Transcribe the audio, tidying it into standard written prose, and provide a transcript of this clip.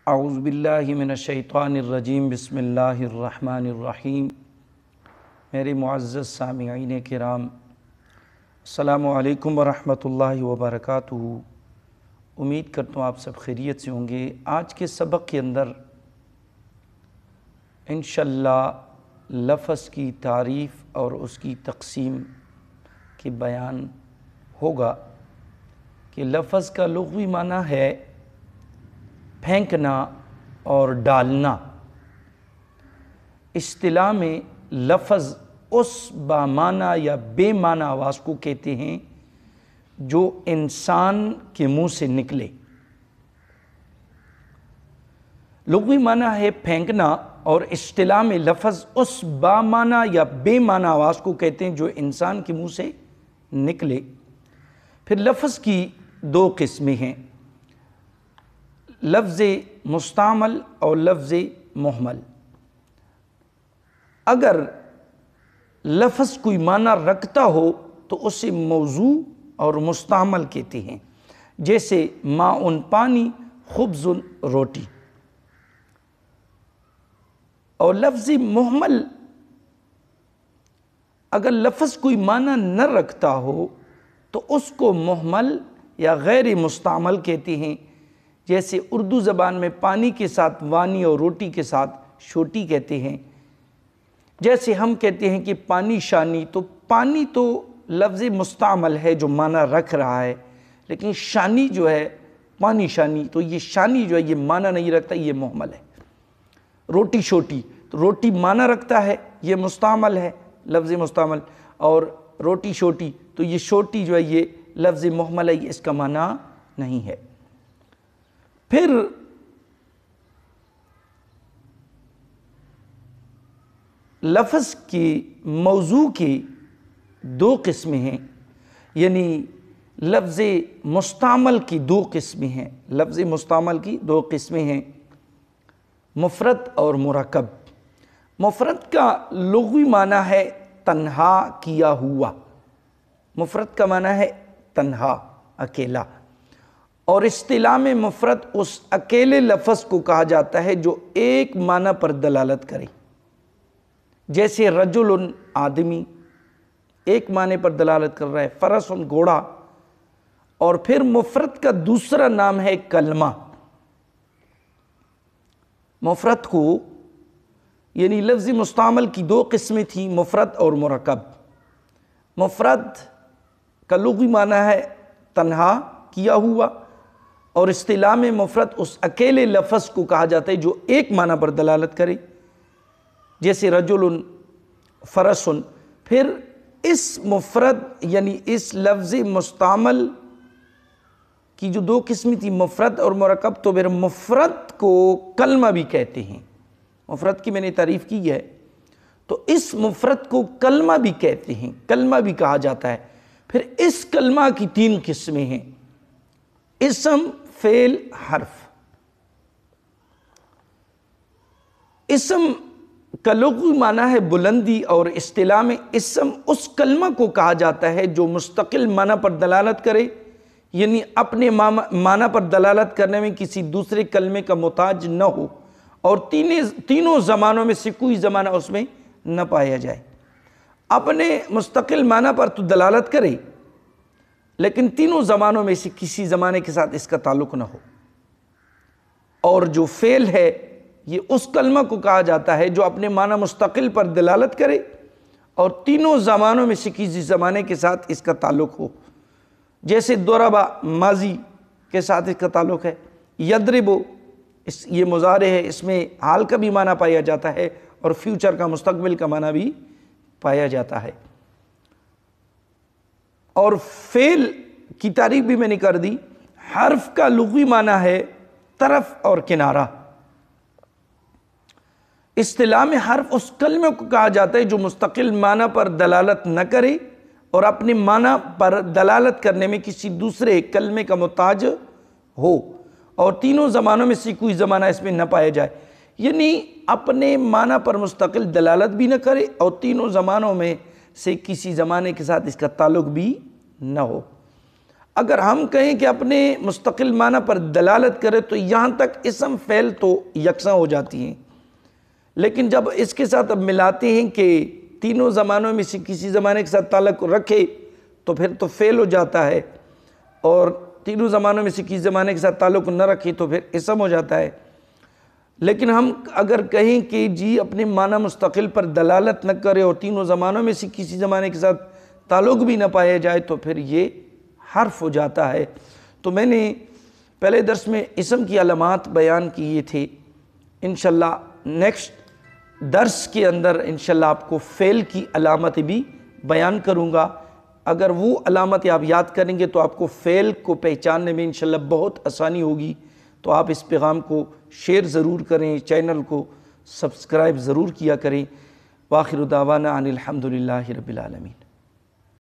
اعوذ باللہ من الشیطان الرجیم بسم اللہ الرحمن الرحیم۔ میرے معزز سامعین کرام، السلام علیکم ورحمۃ اللہ وبرکاتہ۔ امید کرتا ہوں آپ سب خیریت سے ہوں گے۔ آج کے سبق کے اندر انشاءاللہ لفظ کی تعریف اور اس کی تقسیم کی بیان ہوگا کہ لفظ کا لغوی معنی ہے پھینکنا اور ڈالنا۔ اصطلاح میں لفظ اس بامعنی یا بے معنی آواز کو کہتے ہیں جو انسان کے منہ سے نکلے۔ لغوی معنی ہے پھینکنا اور اصطلاح میں لفظ اس بامعنی یا بے معنی آواز کو کہتے ہیں جو انسان کے منہ سے نکلے۔ پھر لفظ کی دو قسمیں ہیں، لفظ مستعمل اور لفظ مہمل۔ اگر لفظ کوئی معنی رکھتا ہو تو اسے موضوع اور مستعمل کہتے ہیں، جیسے ماء پانی، خبز روٹی۔ اور لفظ مہمل اگر لفظ کوئی معنی نہ رکھتا ہو تو اس کو مہمل یا غیر مستعمل کہتے ہیں، جیسے اردو زبان میں پانی کے ساتھ وانی اور روٹی کے ساتھ شوٹی کہتے ہیں۔ جیسے ہم کہتے ہیں کہ پانی شانی، تو پانی تو لفظ مستعمل ہے جو معنی رکھ رہا ہے، لیکن شانی جو ہے، پانی شانی، تو یہ شانی جو ہے یہ معنی نہیں رکھتا، یہ مہمل ہے۔ روٹی شوٹی، تو روٹی معنی رکھتا ہے، یہ مستعمل ہے، لفظ مستعمل، اور روٹی شوٹی، تو یہ شوٹی جو ہے یہ لفظ مہمل ہے، یہ اس کا معنی نہیں ہے۔ پھر لفظ کی موضوع کی دو قسمیں ہیں، یعنی لفظ مستعمل کی دو قسمیں ہیں۔ لفظ مستعمل کی دو قسمیں ہیں، مفرد اور مرکب۔ مفرد کا لغوی معنی ہے تنہا کیا ہوا۔ مفرد کا معنی ہے تنہا، اکیلا، اور اصطلاح میں مفرد اس اکیلے لفظ کو کہا جاتا ہے جو ایک معنی پر دلالت کرے، جیسے رجل آدمی ایک معنی پر دلالت کر رہا ہے، فرس گھوڑا۔ اور پھر مفرد کا دوسرا نام ہے کلمہ۔ مفرد کو یعنی لفظ مستعمل کی دو قسمیں تھیں، مفرد اور مرکب۔ مفرد کا لغوی معنی ہے تنہا کیا ہوا، اور اصطلاح میں مفرد اس اکیلے لفظ کو کہا جاتا ہے جو ایک معنی پر دلالت کرے، جیسے رجل، فرس۔ پھر اس مفرد یعنی اس لفظ مستعمل کی جو دو قسمیں تھی، مفرد اور مرکب، تو پھر مفرد کو کلمہ بھی کہتے ہیں۔ مفرد کی میں نے تعریف کی ہے، تو اس مفرد کو کلمہ بھی کہتے ہیں، کلمہ بھی کہا جاتا ہے۔ پھر اس کلمہ کی تین قسمیں ہیں، اسم، فعل، حرف۔ اسم کا لغوی معنی ہے بلندی، اور اصطلاح میں اسم اس کلمہ کو کہا جاتا ہے جو مستقل معنی پر دلالت کرے، یعنی اپنے معنی پر دلالت کرنے میں کسی دوسرے کلمے کا محتاج نہ ہو، اور تینوں زمانوں میں سے کوئی زمانہ اس میں نہ پایا جائے۔ اپنے مستقل معنی پر تو دلالت کرے، لیکن تینوں زمانوں میں سے کسی زمانے کے ساتھ اس کا تعلق نہ ہو۔ اور جو فعل ہے یہ اس کلمہ کو کہا جاتا ہے جو اپنے معنی مستقل پر دلالت کرے اور تینوں زمانوں میں سے کسی زمانے کے ساتھ اس کا تعلق ہو، جیسے ضربہ ماضی کے ساتھ اس کا تعلق ہے، یضرب یہ مضارع ہے، اس میں حال کا بھی معنی پایا جاتا ہے اور فیوچر کا، مستقبل کا معنی بھی پایا جاتا ہے۔ اور فعل کی تعریف بھی میں نے کر دی۔ حرف کا لغوی معنی ہے طرف اور کنارہ۔ اصطلاح میں حرف اس کلمے کو کہا جاتا ہے جو مستقل معنی پر دلالت نہ کرے اور اپنے معنی پر دلالت کرنے میں کسی دوسرے کلمے کا محتاج ہو، اور تینوں زمانوں میں سے کوئی زمانہ اس میں نہ پایا جائے، یعنی اپنے معنی پر مستقل دلالت بھی نہ کرے اور تینوں زمانوں میں سے کسی زمانے کے ساتھ اس کا تعلق بھی نہ ہو۔ اگر ہم کہیں کہ اپنے مستقل معنی پر دلالت کرے تو یہاں تک اسم فعل تو یکساں ہو جاتی ہیں، لیکن جب اس کے ساتھ اب ملاتے ہیں کہ تینوں زمانوں میں سے کسی زمانے کے ساتھ تعلق رکھے تو پھر تو فعل ہو جاتا ہے، اور تینوں زمانوں میں سے کسی زمانے کے ساتھ تعلق نہ رکھے تو پھر اسم ہو جاتا ہے۔ لیکن ہم اگر کہیں کہ جی اپنے معنی مستقل پر دلالت نہ کرے اور تینوں زمانوں میں سے کسی زمانے کے ساتھ تعلق بھی نہ پایا جائے تو پھر یہ حرف ہو جاتا ہے۔ تو میں نے پہلے درس میں اسم کی علامات بیان کیے تھے، انشاءاللہ نیکسٹ درس کے اندر انشاءاللہ آپ کو فعل کی علامت بھی بیان کروں گا۔ اگر وہ علامت آپ یاد کریں گے تو آپ کو فعل کو پہچاننے میں انشاءاللہ بہت آسانی ہوگی۔ تو آپ اس پیغام کو شیئر ضرور کریں، چینل کو سبسکرائب ضرور کیا کریں۔ وآخر دعوانا ان الحمدللہ رب العالمین۔